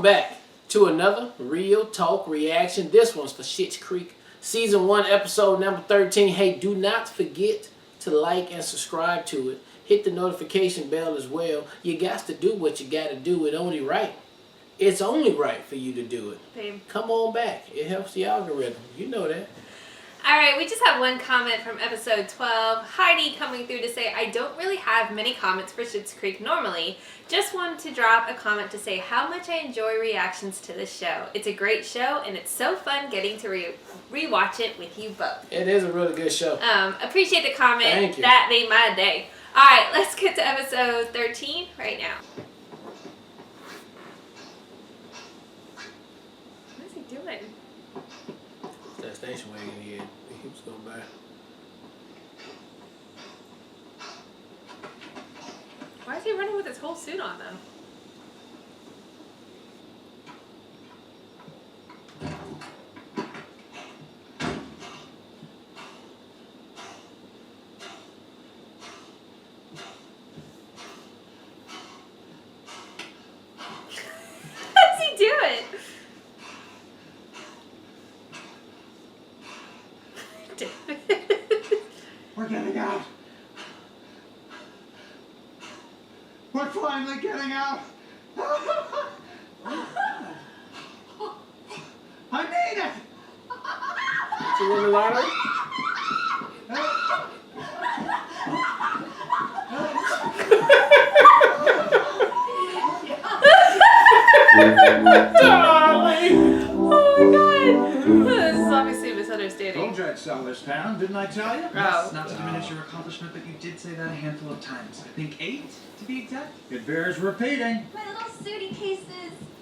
back to another Real Talk reaction. This one's for Schitt's Creek, Season 1, Episode number 13. Hey, do not forget to like and subscribe to it. Hit the notification bell as well. You got to do what you got to do. It's only right. It's only right for you to do it. Babe. Come on back. It helps the algorithm. You know that. Alright, we just have one comment from episode 12. Heidi coming through to say, I don't really have many comments for Schitt's Creek normally. Just wanted to drop a comment to say how much I enjoy reactions to this show. It's a great show and it's so fun getting to rewatch it with you both. It is a really good show. Appreciate the comment. Thank you. That made my day. Alright, let's get to episode 13 right now. What is he doing? That station wagon he was going by. Why is he running with his whole suit on though? What's he doing? We're getting out. We're finally getting out. I made it. Did you win the lottery? Darling. Oh my god! This is obviously a misunderstanding. Told you I'd sell this town, didn't I tell you? Oh. Not to diminish your accomplishment, but you did say that a handful of times. I think 8, to be exact. It bears repeating. My little sooty cases.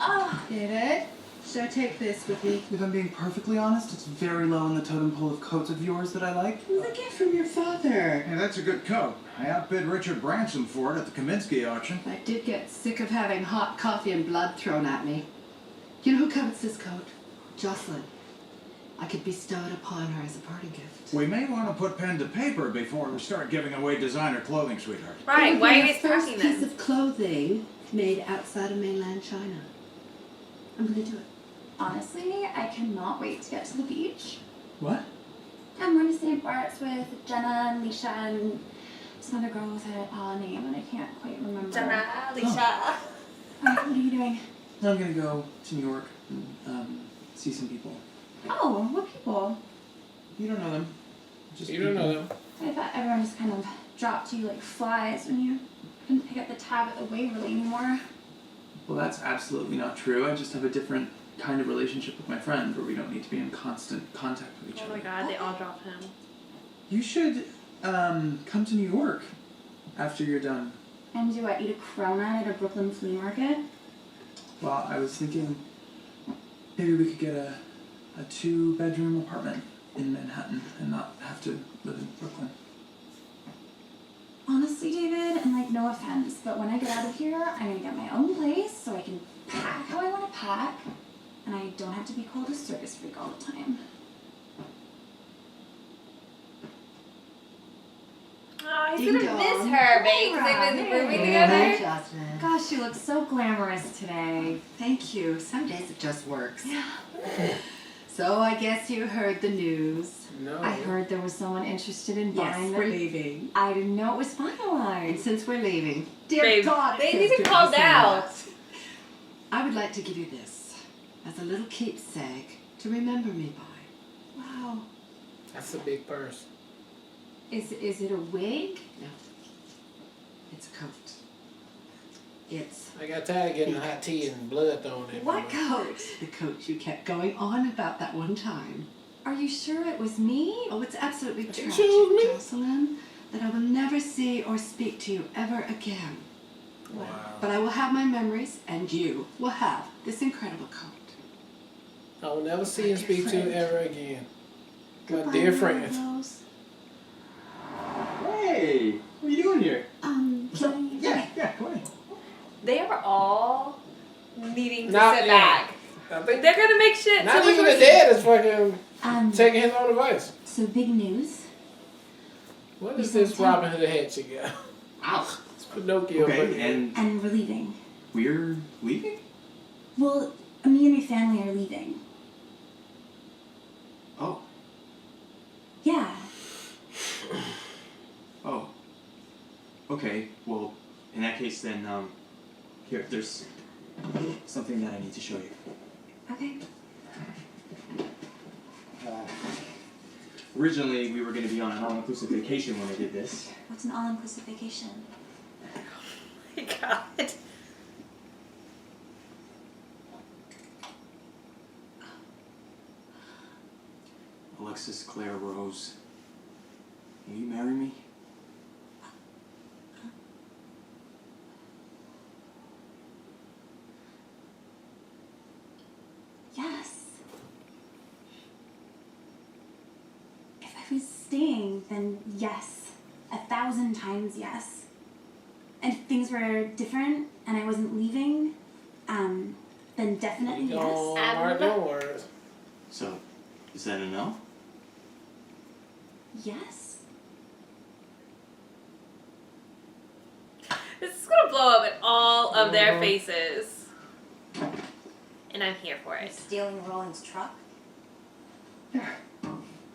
Oh. David, should I take this with me? If I'm being perfectly honest, it's very low in the totem pole of coats of yours that I like. It was a gift from your father. Hey, that's a good coat. I outbid Richard Branson for it at the Kaminsky auction. I did get sick of having hot coffee and blood thrown at me. You know who covets this coat? Jocelyn. I could bestow it upon her as a parting gift. We may want to put pen to paper before we start giving away designer clothing, sweetheart. Right, why are you the guys first talking piece this? of clothing made outside of mainland China. I'm gonna do it. Honestly, I cannot wait to get to the beach. What? I'm going to St. Bart's with Jenna and Leisha and some other girl with a name and I can't quite remember. Jenna, Alicia. What are you doing? I'm gonna go to New York and see some people. Oh, what people? You don't know them. Just You don't know them. I thought everyone just kind of dropped you like flies when you couldn't pick up the tab at the Waverly anymore. Well, that's absolutely not true. I just have a different kind of relationship with my friend where we don't need to be in constant contact with each Oh other. my god, they all dropped him. You should come to New York after you're done. And do I eat a cronut at a Brooklyn flea market? Well, I was thinking maybe we could get a 2-bedroom apartment in Manhattan and not have to live in Brooklyn. Honestly, David, and like no offense, but when I get out of here, I'm gonna get my own place so I can pack how I want to pack, and I don't have to be called a circus freak all the time. Oh, he's Ding gonna dong. miss her, babe, because they've been rooming Hi, together. Jocelyn. Gosh, you look so glamorous today. Thank you. Some days it just works. So I guess you heard the news. No. I heard there was someone interested in Yes, buying we're them. leaving. I didn't know it was And finalized. since we're leaving, dear Babe, God, they it need feels to good calm be saying down. that. I would like to give you this as a little keepsake to remember me by. Wow. That's a big purse. Is it a wig? No, it's a coat. It's I got tired of getting hot tea and blood thrown in. what coat? The coat you kept going on about that one time. Are you sure it was me? Oh, it's absolutely You tragic, choose me? Jocelyn, that I will never see or speak to you ever again. Wow. But I will have my memories, and you will have this incredible coat. I will never see and speak to you ever again. My Goodbye, dear my friend. Rose. Hey, what are you doing here? Johnny. Yeah, go ahead. They are all needing to Not sit yet. back. I think They're gonna make shit. not so even much the worse. dad is fucking taking his own advice. So big news. What is this Robin Hood hat you got? Ow. It's Pinocchio. Okay, but- and And we're leaving. we're leaving? Well, me and my family are leaving. Oh. Yeah. Oh. Okay, well, in that case then, here, there's something that I need to show you. Okay. Originally, we were going to be on an all-inclusive vacation when I did this. What's an all-inclusive vacation? Oh my god. Alexis, Claire, Rose, will you marry me? Yes. If I was staying, then yes. 1,000 times yes. And if things were different and I wasn't leaving, then definitely yes. Don't mark your words. So, is that a no? Yes. This is gonna blow up in all of their faces. And I'm here for it. Stealing Roland's truck? Yeah.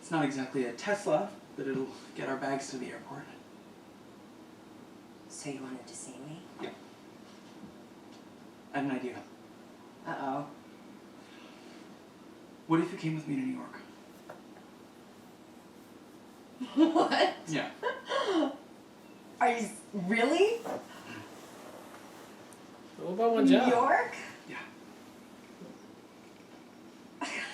It's not exactly a Tesla, but it'll get our bags to the airport. So you wanted to see me? Yeah. I have an idea. Uh-oh. What if you came with me to New York? What? Yeah. Are you really? What about one New job? York? Yeah.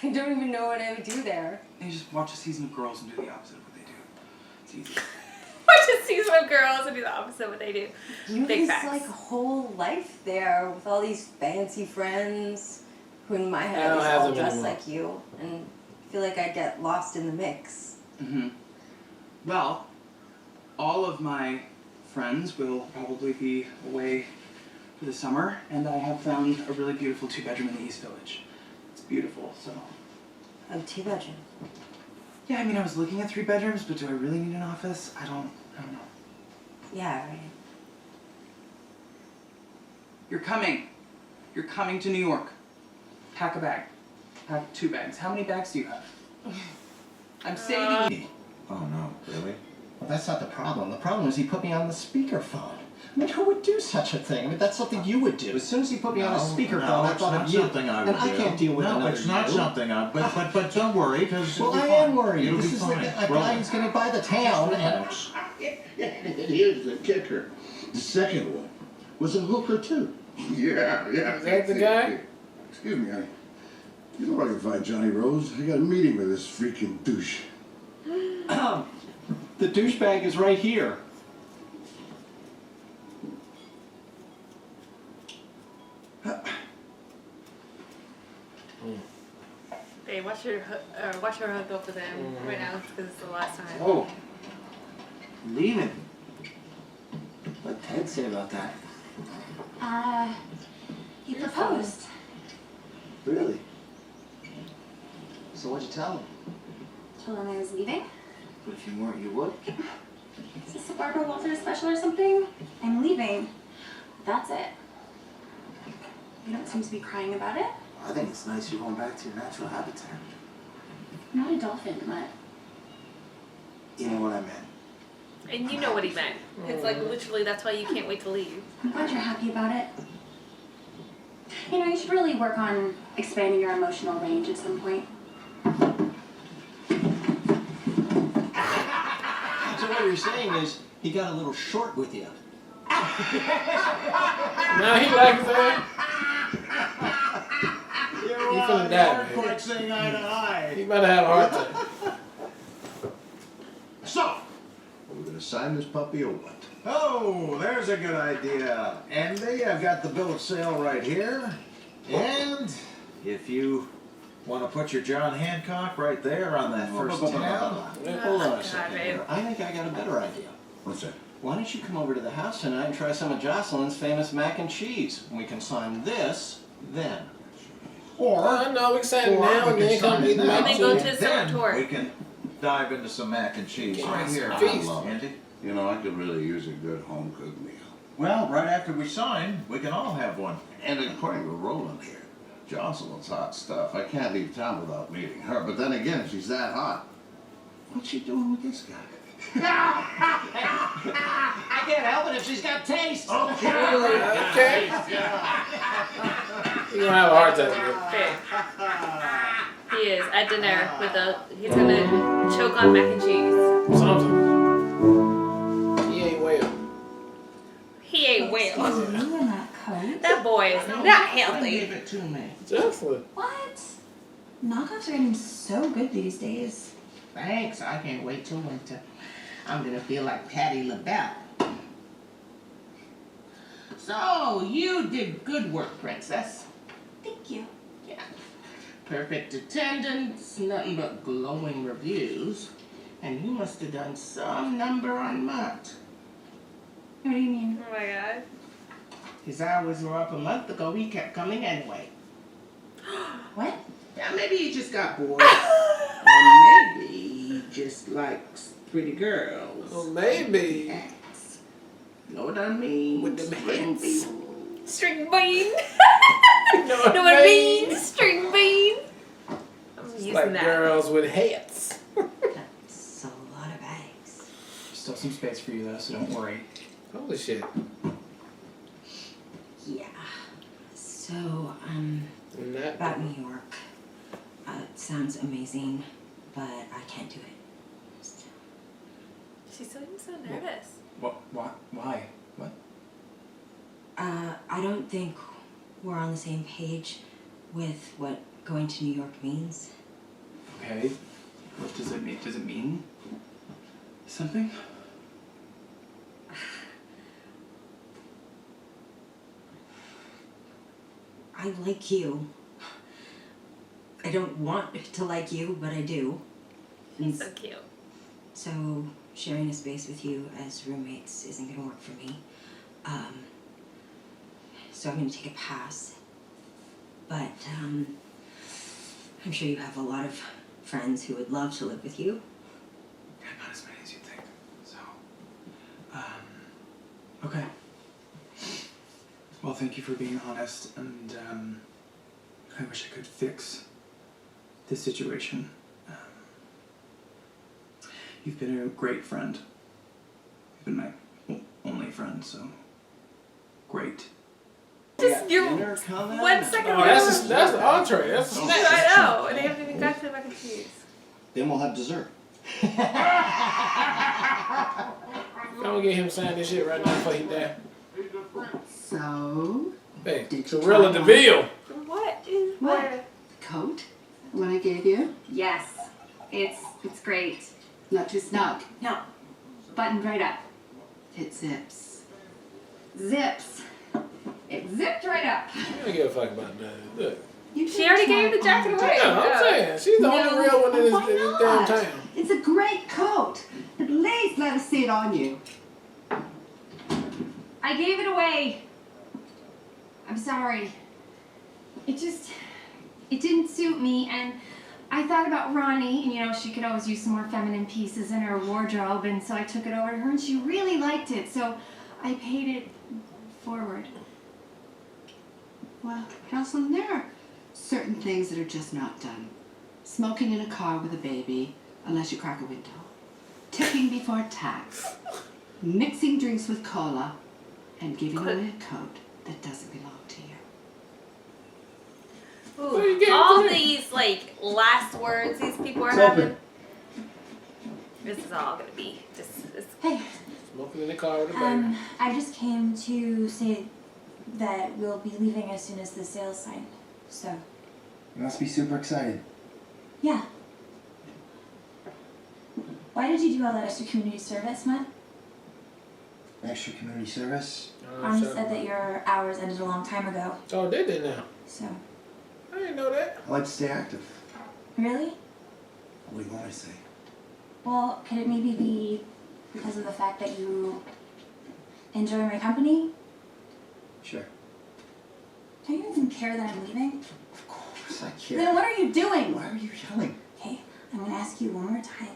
I don't even know what I would do there. And you just watch a season of Girls and do the opposite of what they do. It's easy. Watch a season of Girls and do the opposite of what they do. You Big have facts. like a whole life there with all these fancy friends who in my I head don't is have all them dressed anymore. like you. And I feel like I get lost in the mix. Mm-hmm. Well, all of my friends will probably be away for the summer, and I have found a really beautiful 2-bedroom in the East Village. It's beautiful, so... A 2-bedroom. Yeah, I mean, I was looking at 3 bedrooms, but do I really need an office? I don't know. Yeah, right. You're coming. You're coming to New York. Pack a bag. Pack 2 bags. How many bags do you have? I'm saving you. Oh no, really? Well, that's not the problem. The problem is he put me on the speakerphone. I mean, who would do such a thing? I mean, that's something you would do. As soon as he put me on the speakerphone, I thought of you. Something I would and I do. can't deal with another No, it's not you. something I. But don't worry, because Well, I am worried. It'll This be is fine. a guy who's going to buy the town, and Here's the kicker. The second one was a hooker too. Yeah. Is that the guy? Excuse me, honey. You know where I can find Johnny Rose? I got a meeting with this freaking douche. the douchebag is right here. Hey, watch her hook up with them right now because it's the last time. Oh, leaving. What'd Ted say about that? He proposed. Really? So what'd you tell him? Told him I was leaving. But if you weren't, you would? Is this a Barbara Walters special or something? I'm leaving. That's it. You don't seem to be crying about it. I think it's nice you're going back to your natural habitat. I'm not a dolphin, but You know what I meant. And you know what he meant. It's like literally that's why you can't wait to leave. I'm glad you're happy about it. You know, you should really work on expanding your emotional range at some point. So what you're saying is he got a little short with you. Now he likes that. You're You finna die, man. quite saying eye to eye. He better have a heart attack. So, are we gonna sign this puppy or what? Oh, there's a good idea. Andy, I've got the bill of sale right here. And if you want to put your John Hancock right there on that first tab. Hold on God, a second babe. here. I think I got a better idea. What's that? Why don't you come over to the house tonight and try some of Jocelyn's famous mac and cheese? And we can sign this then. Oh, no, we can say it now and then come eat the And mac then and go cheese. to the summer Then tour. we can dive into some mac and cheese right here. Feast. Andy. You know, I could really use a good home-cooked meal. Well, right after we sign, we can all have one. And according to Roland here, Jocelyn's hot stuff. I can't leave town without meeting her. But then again, if she's that hot, what's she doing with this guy? I can't help it if she's got taste. Okay. You're gonna have a hard time with He is at dinner with he's gonna choke on mac and cheese. it. Something. He ain't well. He ate well. You in that coat? That boy is not healthy. Give it to me. Jocelyn. What? Knockoffs are getting so good these days. Thanks. I can't wait till winter. I'm gonna feel like Patti LaBelle. So, you did good work, Princess. Thank you. Yeah. Perfect attendance, nothing but glowing reviews. And you must have done some number on Mutt. What do you mean? Oh my god. His hours were up a month ago. He kept coming anyway. What? Yeah, maybe he just got bored. Or maybe he just likes pretty girls. Oh, maybe. X. Know what I mean? With them hits. String bean. Know Know what I mean? String bean. I'm It's using like that. girls with hats. That's a lot of eggs. Still some space for you though, so don't worry. Holy shit. Yeah. So, Not about New York. It sounds amazing, but I can't do it. She's so nervous. What? Why? What? I don't think we're on the same page with what going to New York means. Okay. What does it mean? Does it mean something? I like you. I don't want to like you, but I do. She's so cute. So sharing a space with you as roommates isn't gonna work for me. So I'm gonna take a pass. But I'm sure you have a lot of friends who would love to live with you. Yeah, not as many as you think. So, okay. Well, thank you for being honest, and I wish I could fix this situation. You've been a great friend. You've been my only friend, so great. Just your Dinner coming? 1 second. Oh, that's the entree. That's the snack. I know. And they haven't even got to the mac and cheese. Then we'll have dessert. I'm gonna get him signed this shit right now before he die. So, Hey, Did you Gorilla try DeVille. What is What? there? coat? What I gave you? Yes. It's great. Not too snug. No. Buttoned right up. It zips. Zips. It zipped right up. I don't give a fuck about that. Look. You She already gave the jacket away. Yeah, I'm saying. She's the only real one in this damn not? town. It's a great coat. At least let us see it on you. I gave it away. I'm sorry. It didn't suit me, and I thought about Ronnie, and she could always use some more feminine pieces in her wardrobe, and so I took it over to her, and she really liked it, so I paid it forward. Well, Jocelyn, there are certain things that are just not done. Smoking in a car with a baby, unless you crack a window. Tipping before tax. Mixing drinks with cola. And giving away a coat that doesn't belong to you. What are you getting All today? these last words these people are It's having. open. This is all gonna be just this. Hey, Smoking in the car with a baby. I just came to say that we'll be leaving as soon as the sale's signed. So, You must be super excited. yeah. Why did you do all that extra community service, Matt? Extra community service. Ronnie said that your hours ended a long time ago. Oh, they did now. So, I didn't know that. I like to stay active. really? What do you want me to say? Well, could it maybe be because of the fact that you enjoy my company? Sure. Don't you even care that I'm leaving? Of course I care. Then what are you doing? Why are you yelling? Okay, I'm gonna ask you one more time.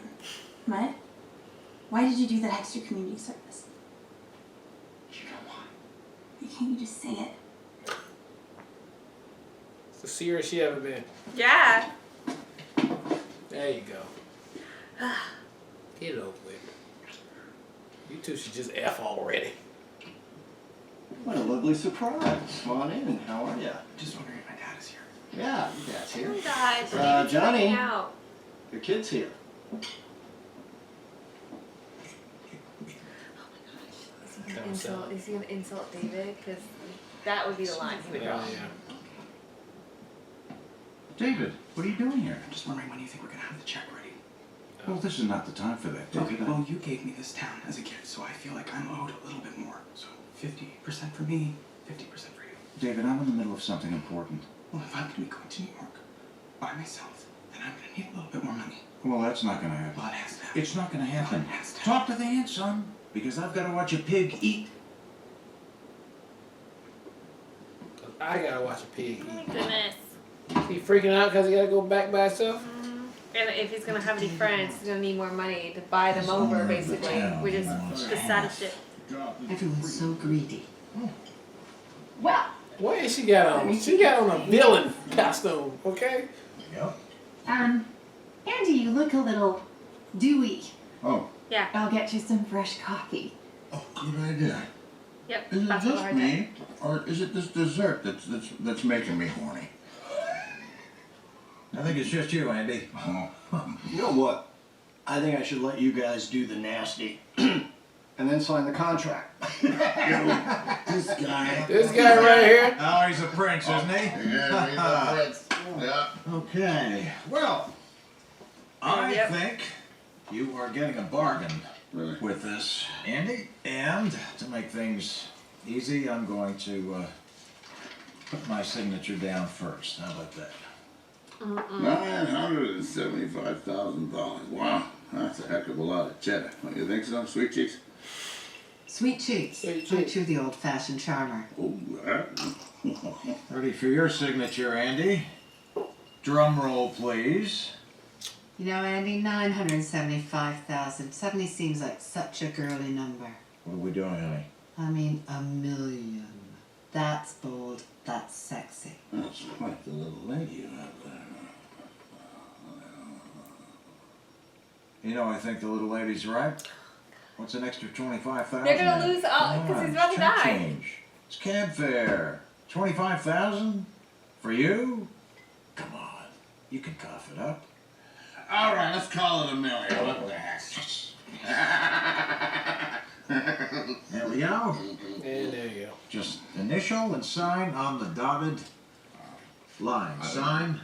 Mutt, why did you do that extra community service? You know why? Why can't you just say it? The serious she ever been. Yeah. There you go. Get it over with. You two should just F already. What a lovely surprise. Come on in. How are you? Just wondering if my dad is here. Yeah, your dad's Oh here. my gosh. David's Johnny. freaking out. Your kid's here. Is he gonna insult David? Because that would be the line he would draw. Yeah. David, what are you doing here? Just wondering when you think we're gonna have the check ready. Well, this is not the time for that, David. Okay, well, you gave me this town as a gift, so I feel like I'm owed a little bit more. So 50% for me, 50% for you. David, I'm in the middle of something important. Well, if I'm gonna be going to New York by myself, then I'm gonna need a little bit more money. Well, that's not going to happen. Well, it has to happen. It's not going to happen. Well, it has to Talk to the ant, son, because I've got to watch a pig eat. I gotta watch a pig Oh my eat. goodness. He freaking out because he gotta go back by himself? And if he's gonna have any friends, he's gonna need more money to buy them over, basically. Which is the saddest shit. Everyone's so greedy. Well, What is she got on? She got on a villain costume, okay? Yep. Andy, you look a little dewy. Oh, Yeah. I'll get you some fresh coffee. oh, good idea. Yep. Is it That's what just I did. me, or is it this dessert that's making me horny? I think it's just you, Andy. Oh. You know what? I think I should let you guys do the nasty. And then sign the contract. This guy. This guy right here. Oh, he's a prince, isn't he? Yeah, he's a prince. Yeah. Okay. Well, I Yep. think you are getting a bargain Really? with this, Andy. And to make things easy, I'm going to put my signature down first. How about that? $975,000. Wow, that's a heck of a lot of cheddar. Don't you think so, Sweet Cheeks? Sweet cheeks. Sweet cheeks. Aren't you the old-fashioned charmer? Oh, Ready for your signature, Andy? Drum roll, please. You know, Andy, 975,000 suddenly seems like such a girly number. What are we doing, honey? I mean, 1,000,000. That's bold. That's sexy. That's quite the little lady you have there. You know, I think the little lady's right. What's an extra 25,000? They're gonna lose all because he's about to Chump die. change. It's cab fare. 25,000 for you? Come on, you can cough it up. All right, let's call it $1 million. What the heck? There we go. And there you go. Just initial and sign on the dotted line. Sign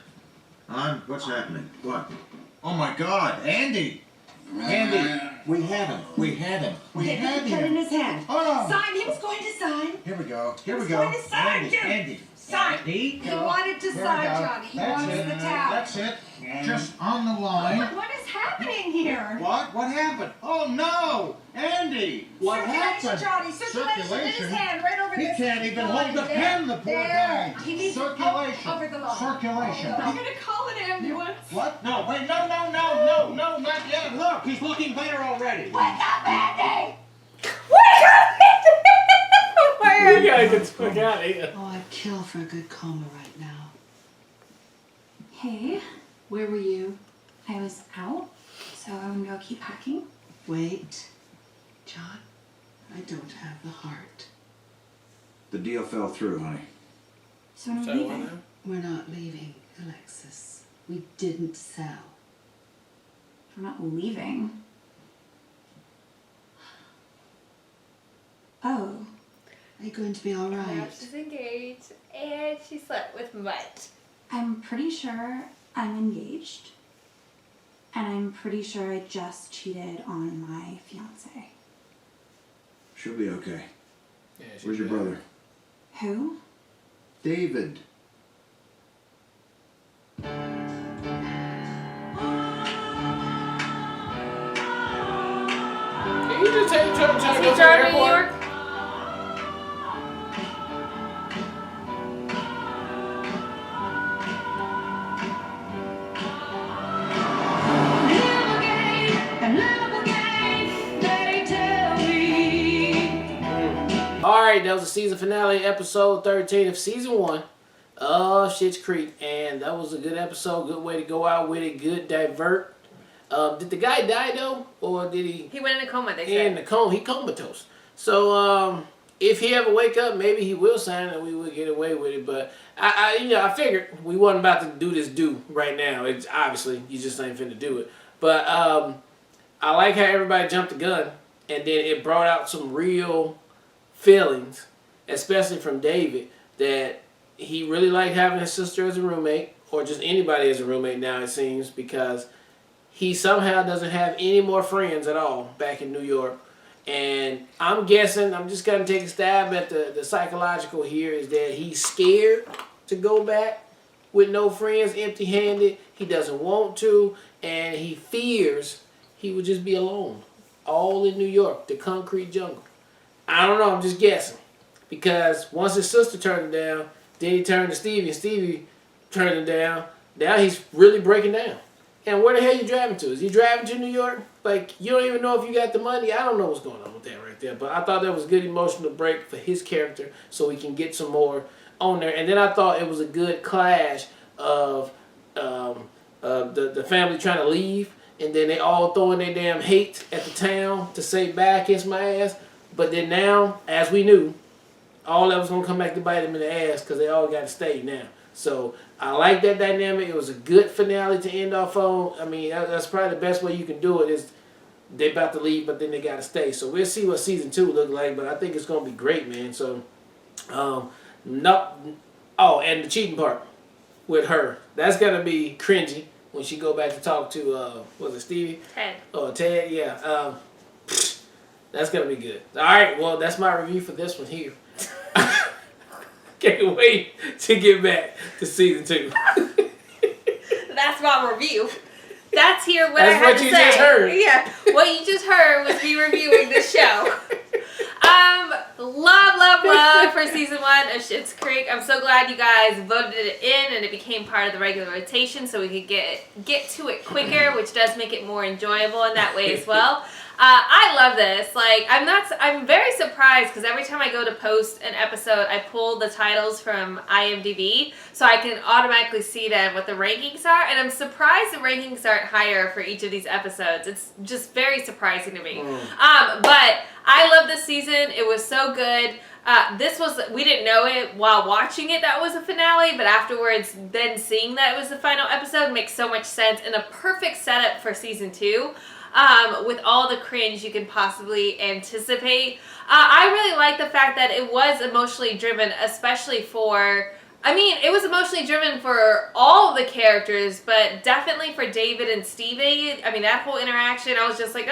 on. What's happening? What? Oh my God, Andy! Andy, we had him. We had him. We had Put it in him. his hand. Oh! Sign. He was going to sign. Here we go. Here we He's go. going to sign, Andy, Jim. Andy. Sign. Andy, He go. wanted to Here we sign, go. Johnny. He That's wants it. the towel. That's it. Just on the line. what is happening here? What? What happened? Oh no! Andy! What happened? Johnny, circulation in his hand, right over He this can't even line. hold the There. pen, the poor There. guy. He needs Circulation. over the line. Circulation. I'm gonna call an ambulance. What? No, wait, no, not yet. Look, he's looking better already. Wake up, Andy! You gotta get the fuck out of here. Oh, I'd kill for a good coma right now. Hey, Where were you? I was out, so I'm gonna go keep packing. Wait. John, I don't have the heart. The deal fell through, honey. So I'm So leaving. what now? We're not leaving, Alexis. We didn't sell. I'm not leaving. Oh, Are you going to be all Now right? she's engaged and she slept with Mutt. I'm pretty sure I'm engaged. And I'm pretty sure I just cheated on my fiance. She'll be okay. Yeah, she's Where's your dead. brother? Who? David. Can you just take try to Is go he to the driving to New airport? York? Alright, that was the season finale, episode 13 of season 1. of Schitt's Creek, and that was a good episode. Good way to go out with it. Good divert. Did the guy die though, or did he? He went in a coma. They He said. in the coma. He comatose. So if he ever wake up, maybe he will sign and we will get away with it. But I figured we wasn't about to do this right now. It's obviously you just ain't finna do it. But I like how everybody jumped the gun, and then it brought out some real feelings, especially from David, that he really liked having his sister as a roommate, or just anybody as a roommate now, it seems, because he somehow doesn't have any more friends at all back in New York. And I'm guessing, I'm just going to take a stab at the psychological here, is that he's scared to go back with no friends, empty-handed. He doesn't want to, and he fears he would just be alone, all in New York, the concrete jungle. I don't know, I'm just guessing. Because once his sister turned him down, then he turned to Stevie, and Stevie turned him down. Now he's really breaking down. And where the hell you driving to? Is he driving to New York? Like, you don't even know if you got the money. I don't know what's going on with that right there. But I thought that was a good emotional break for his character so we can get some more on there. And then I thought it was a good clash of the family trying to leave, and then they all throwing their damn hate at the town to say, bye, kiss my ass. But then now, as we knew, all that was going to come back to bite them in the ass because they all got to stay now. So I like that dynamic. It was a good finale to end off on. I mean, that's probably the best way you can do it is they about to leave, but then they got to stay. So we'll see what season 2 look like, but I think it's going to be great, man. So, no. Oh, and the cheating part with her. That's going to be cringy when she go back to talk to, was it Stevie? Ted. Oh, Ted, yeah. That's going to be good. All right, well, that's my review for this one here. Can't wait to get back to season 2. That's my review. That's here what That's I had what to you say. just heard. Yeah, what you just heard was me reviewing the show. Love for season 1 of Schitt's Creek. I'm so glad you guys voted it in and it became part of the regular rotation so we could get to it quicker, which does make it more enjoyable in that way as well. I love this. Like, I'm very surprised because every time I go to post an episode, I pull the titles from IMDb so I can automatically see then what the rankings are. And I'm surprised the rankings aren't higher for each of these episodes. It's just very surprising to me. But I love this season. It was so good. We didn't know it while watching it that was a finale, but afterwards then seeing that it was the final episode makes so much sense and a perfect setup for season 2. With all the cringe you can possibly anticipate. I really like the fact that it was emotionally driven, especially for... it was emotionally driven for all the characters, but definitely for David and Stevie. That whole interaction, I was just like,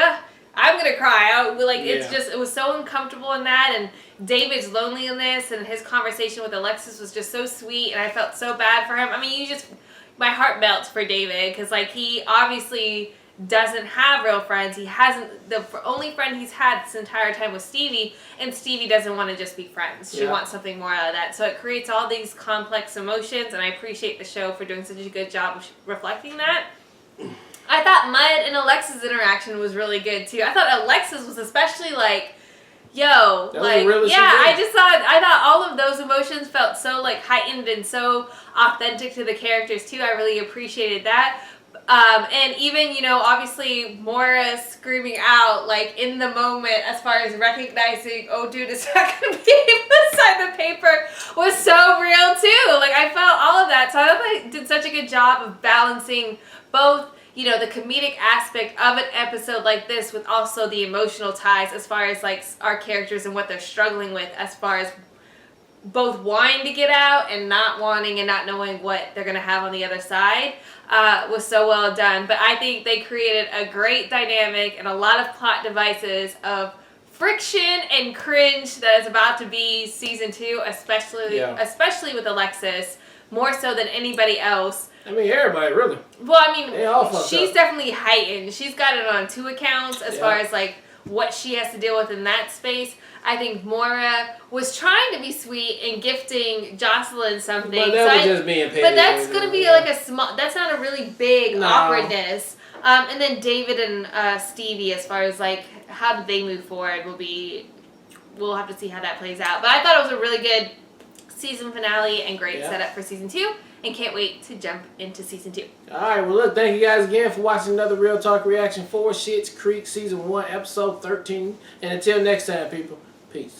I'm gonna cry. It was so uncomfortable in that, and David's loneliness and his conversation with Alexis was just so sweet, and I felt so bad for him. My heart melts for David, because he obviously doesn't have real friends. He hasn't, the only friend he's had this entire time was Stevie, and Stevie doesn't want to just be friends. She wants something more out of that. So it creates all these complex emotions, and I appreciate the show for doing such a good job of reflecting that. I thought Mud and Alexis' interaction was really good too. I thought Alexis was especially I thought all of those emotions felt so heightened and so authentic to the characters too. I really appreciated that. And even, obviously Maura screaming out, in the moment, as far as recognizing, oh, dude, it's not going to be able to sign the paper, was so real, too. I felt all of that. So I thought they did such a good job of balancing both, the comedic aspect of an episode like this with also the emotional ties as far as, our characters and what they're struggling with as far as both wanting to get out and not wanting and not knowing what they're going to have on the other side. Was so well done. But I think they created a great dynamic and a lot of plot devices of friction and cringe that is about to be season 2, especially with Alexis, more so than anybody else. Everybody, really. Well, she's definitely heightened. She's got it on 2 accounts as far as what she has to deal with in that space. I think Maura was trying to be sweet and gifting Jocelyn something. But that was just being petty. But that's going to be a small... That's not a really big awkwardness. And then David and Stevie, as far as how did they move forward, we'll have to see how that plays out. But I thought it was a really good season finale and great Yeah. setup for season 2. And can't wait to jump into season 2. Alright, well look, thank you guys again for watching another Real Talk reaction for Schitt's Creek Season 1, Episode 13. And until next time, people, peace.